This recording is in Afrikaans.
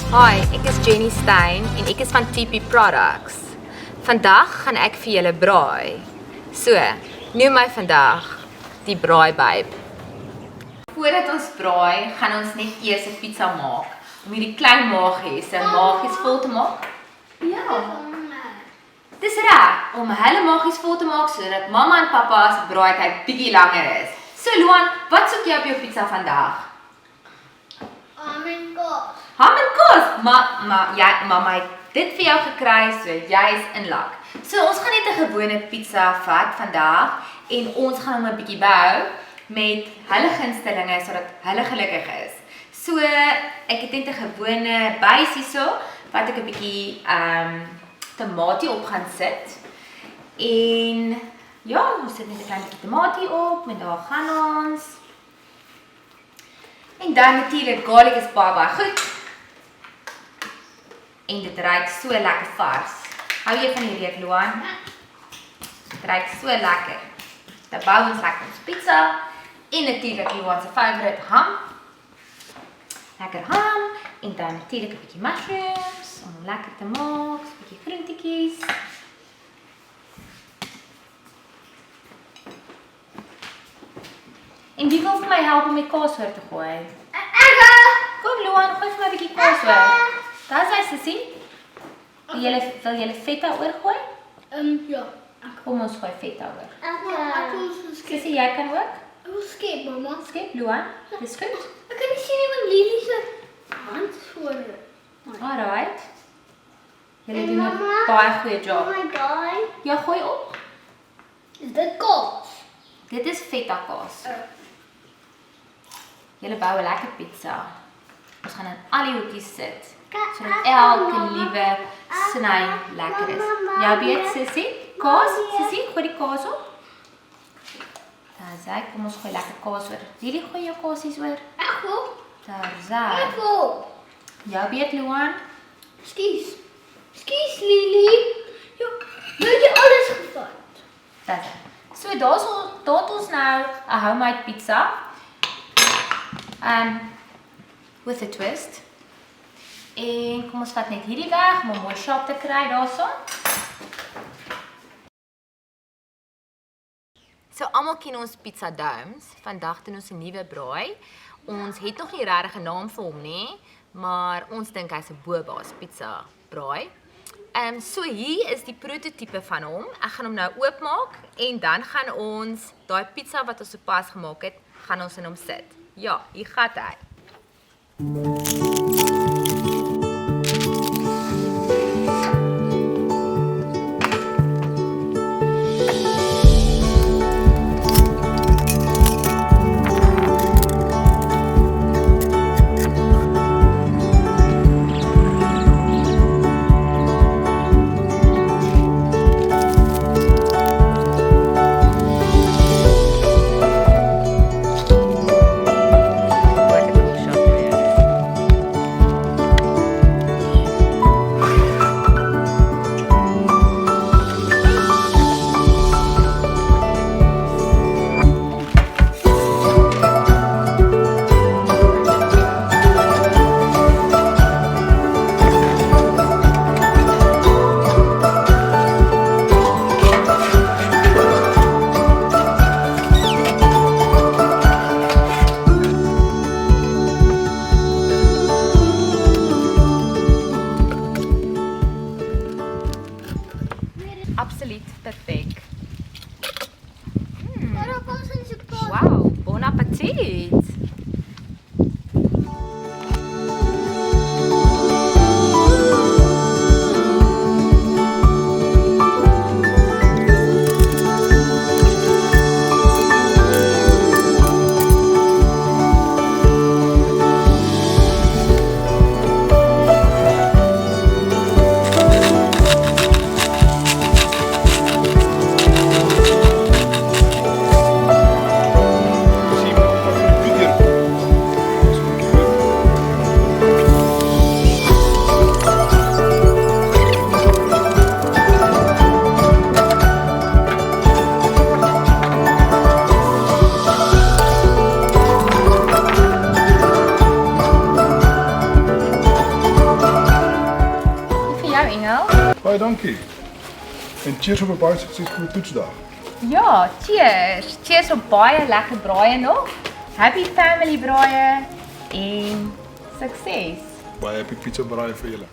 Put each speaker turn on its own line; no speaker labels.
Hi, ek is Jenny Stein en ek is van TP Products. Vandag gaan ek vir julle braai. So, noem my vandag die braai babe. Voordat ons braai, gaan ons net eers 'n pizza maak om hierdie klein maagies vol te maak. Ja. Dis reg om hulle maagies vol te maak sodat mamma en pappa se braaityd bietjie langer is. So Luan, wat soek jy op jou pizza vandag? Ham en kos. Mamma het dit vir jou gekry, so jy's in lak. So ons gaan net 'n gewone pizza vat vandag en ons gaan hom 'n bietjie bou met hulle gunstelinge sodat hulle gelukkig is. So ek het net 'n gewone bys hierso wat ek 'n bietjie tamatie op gaan sit. En ja, ons sit net 'n klein bietjie tamatie op en daar gaan ons. En dan natuurlik garlic is baie goed. En dit ruik so lekker vars. Hou jy van die reuk, Luan? Dit ruik so lekker. Dan bou ons lekker ons pizza. En natuurlijk Luan se favorite ham. Lekker ham. En dan natuurlijk 'n bietjie mushrooms om hom lekker te maak. 'n bietjie groentetjies. En wie wil vir my help om die kaas oor te gooi? Kom Luan, gooi vir my 'n bietjie kaas oor. Daar is hy, sussie. Wil julle feta oorgooi?
Ja.
Kom ons gooi feta oor.
Ek wil skep.
Sissie, jy kan ook?
Ek wil skep, mamma.
Skep, Luan. Dis goed.
Ek kan nie sien nie want Lily se hand voor.
Alright. Julle doen 'n
Mama?
baie goeie job.
Oh my god.
Ja, gooi op.
Is dit kaas?
Dit is feta kaas. Julle bou 'n lekker pizza. Ons gaan in al die hoekies sit. Sodat elke liewe sny lekker is. Jou beurt, sissie. Kaas, sissie, gooi die kaas op. Daar sê, kom ons gooi lekker kaas oor. Hierdie gooi jou kaasies oor.
Ek wil.
Daar sê.
Ek wil.
Jou beurt, Luan.
Skus. Skus Lily. Ja, nou het jy alles gevat.
Daar sê. So daar het ons nou 'n homemade pizza. With a twist. En kom ons vat net hierdie weg om 'n mooi shape te kry daarso. So almal ken ons pizza domes. Vandag doen ons 'n nuwe braai. Ons het nog nie regtig 'n naam vir hom nie, maar ons dink hy's 'n boba's pizza braai. So hier is die prototipe van hom. Ek gaan hom nou oopmaak en dan gaan ons daai pizza wat ons sopas gemaak het, gaan ons in hom sit. Ja, hier gaan hy. Absoluut perfek.
Maar kom ons in die kaas.
Wow, bon appetit.
Dankie. En cheers op 'n baie suksesvolle toetsdag.
Ja, cheers. Cheers op baie lekker braaie nog. Happy family braaie en sukses.
Baie happy pizza braai vir julle.